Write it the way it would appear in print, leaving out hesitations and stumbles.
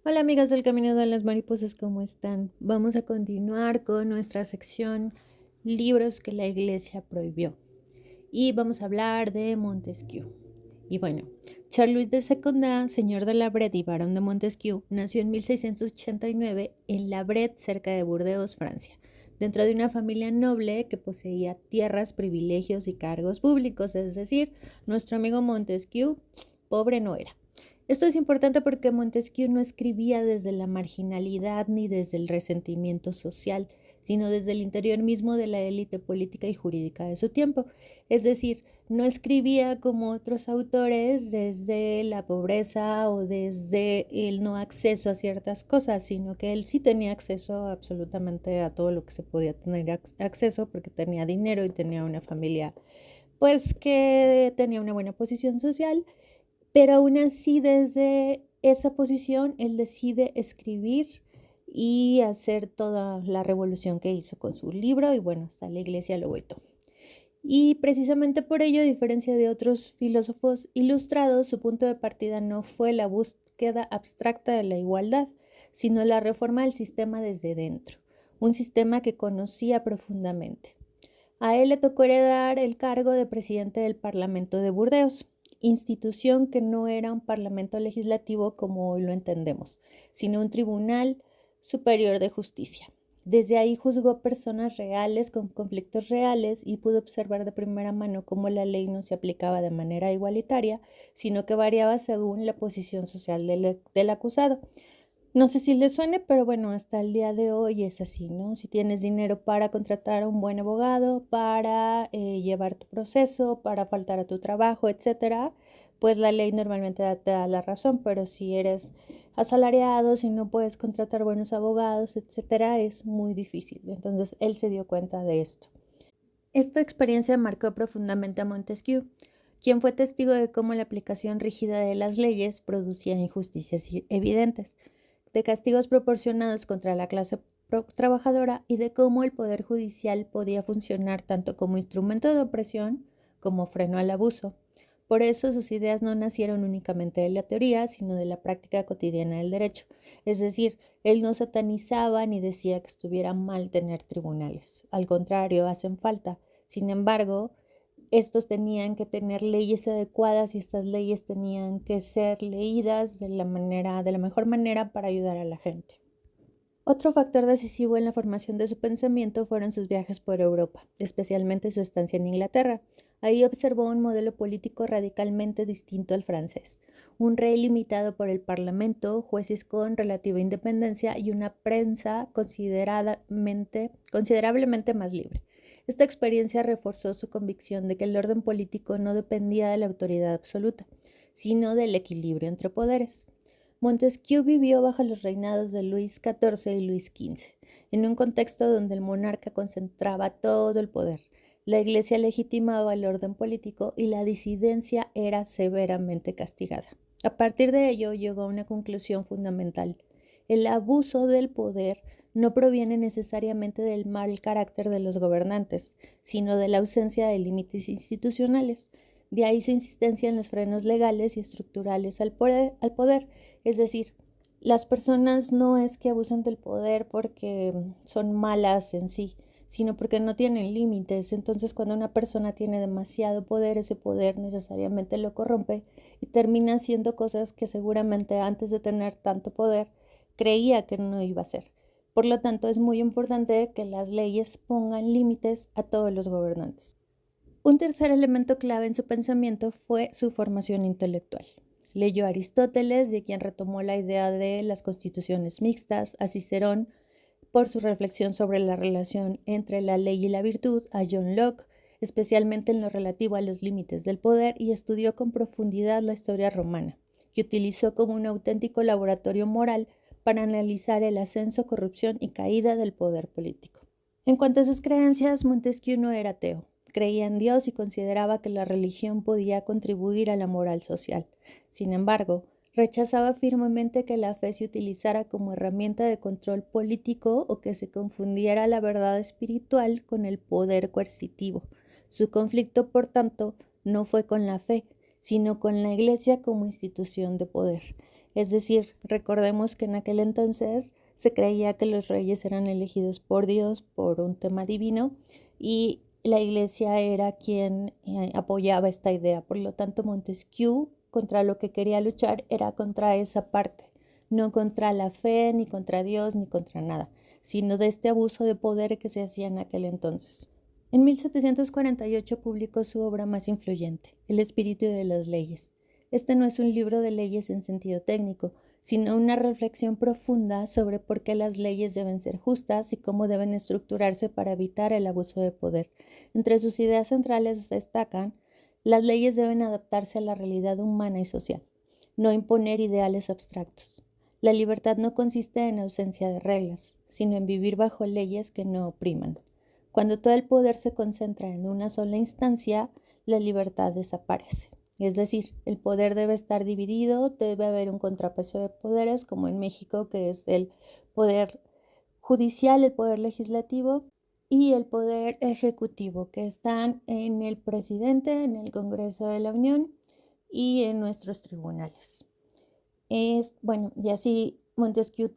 Hola amigas del Camino de las Mariposas, ¿cómo están? Vamos a continuar con nuestra sección Libros que la Iglesia prohibió y vamos a hablar de Montesquieu. Y bueno, Charles de Secondat, señor de La Bret y barón de Montesquieu, nació en 1689 en La Bret, cerca de Burdeos, Francia, dentro de una familia noble que poseía tierras, privilegios y cargos públicos, es decir, nuestro amigo Montesquieu pobre no era. Esto es importante porque Montesquieu no escribía desde la marginalidad ni desde el resentimiento social, sino desde el interior mismo de la élite política y jurídica de su tiempo. Es decir, no escribía como otros autores desde la pobreza o desde el no acceso a ciertas cosas, sino que él sí tenía acceso absolutamente a todo lo que se podía tener acceso porque tenía dinero y tenía una familia pues que tenía una buena posición social, pero aún así desde esa posición él decide escribir y hacer toda la revolución que hizo con su libro y bueno, hasta la iglesia lo vetó. Y precisamente por ello, a diferencia de otros filósofos ilustrados, su punto de partida no fue la búsqueda abstracta de la igualdad, sino la reforma del sistema desde dentro, un sistema que conocía profundamente. A él le tocó heredar el cargo de presidente del Parlamento de Burdeos, institución que no era un parlamento legislativo como hoy lo entendemos, sino un tribunal superior de justicia. Desde ahí juzgó personas reales con conflictos reales y pudo observar de primera mano cómo la ley no se aplicaba de manera igualitaria, sino que variaba según la posición social del acusado. No sé si le suene, pero bueno, hasta el día de hoy es así, ¿no? Si tienes dinero para contratar a un buen abogado, para llevar tu proceso, para faltar a tu trabajo, etcétera, pues la ley normalmente te da la razón, pero si eres asalariado, si no puedes contratar buenos abogados, etcétera, es muy difícil. Entonces él se dio cuenta de esto. Esta experiencia marcó profundamente a Montesquieu, quien fue testigo de cómo la aplicación rígida de las leyes producía injusticias evidentes, de castigos proporcionados contra la clase trabajadora y de cómo el poder judicial podía funcionar tanto como instrumento de opresión como freno al abuso. Por eso sus ideas no nacieron únicamente de la teoría, sino de la práctica cotidiana del derecho. Es decir, él no satanizaba ni decía que estuviera mal tener tribunales. Al contrario, hacen falta. Sin embargo, estos tenían que tener leyes adecuadas y estas leyes tenían que ser leídas de la mejor manera para ayudar a la gente. Otro factor decisivo en la formación de su pensamiento fueron sus viajes por Europa, especialmente su estancia en Inglaterra. Ahí observó un modelo político radicalmente distinto al francés, un rey limitado por el parlamento, jueces con relativa independencia y una prensa considerablemente más libre. Esta experiencia reforzó su convicción de que el orden político no dependía de la autoridad absoluta, sino del equilibrio entre poderes. Montesquieu vivió bajo los reinados de Luis XIV y Luis XV, en un contexto donde el monarca concentraba todo el poder. La Iglesia legitimaba el orden político y la disidencia era severamente castigada. A partir de ello llegó a una conclusión fundamental. El abuso del poder no proviene necesariamente del mal carácter de los gobernantes, sino de la ausencia de límites institucionales. De ahí su insistencia en los frenos legales y estructurales al poder. Es decir, las personas no es que abusen del poder porque son malas en sí, sino porque no tienen límites. Entonces, cuando una persona tiene demasiado poder, ese poder necesariamente lo corrompe y termina haciendo cosas que seguramente antes de tener tanto poder creía que no iba a hacer. Por lo tanto, es muy importante que las leyes pongan límites a todos los gobernantes. Un tercer elemento clave en su pensamiento fue su formación intelectual. Leyó a Aristóteles, de quien retomó la idea de las constituciones mixtas, a Cicerón por su reflexión sobre la relación entre la ley y la virtud, a John Locke, especialmente en lo relativo a los límites del poder, y estudió con profundidad la historia romana, que utilizó como un auténtico laboratorio moral para analizar el ascenso, corrupción y caída del poder político. En cuanto a sus creencias, Montesquieu no era ateo. Creía en Dios y consideraba que la religión podía contribuir a la moral social. Sin embargo, rechazaba firmemente que la fe se utilizara como herramienta de control político o que se confundiera la verdad espiritual con el poder coercitivo. Su conflicto, por tanto, no fue con la fe, sino con la Iglesia como institución de poder. Es decir, recordemos que en aquel entonces se creía que los reyes eran elegidos por Dios por un tema divino y la iglesia era quien apoyaba esta idea. Por lo tanto, Montesquieu contra lo que quería luchar era contra esa parte, no contra la fe, ni contra Dios, ni contra nada, sino de este abuso de poder que se hacía en aquel entonces. En 1748 publicó su obra más influyente, El espíritu de las leyes. Este no es un libro de leyes en sentido técnico, sino una reflexión profunda sobre por qué las leyes deben ser justas y cómo deben estructurarse para evitar el abuso de poder. Entre sus ideas centrales destacan: las leyes deben adaptarse a la realidad humana y social, no imponer ideales abstractos. La libertad no consiste en ausencia de reglas, sino en vivir bajo leyes que no opriman. Cuando todo el poder se concentra en una sola instancia, la libertad desaparece. Es decir, el poder debe estar dividido, debe haber un contrapeso de poderes, como en México, que es el poder judicial, el poder legislativo y el poder ejecutivo, que están en el presidente, en el Congreso de la Unión y en nuestros tribunales. Bueno, y así Montesquieu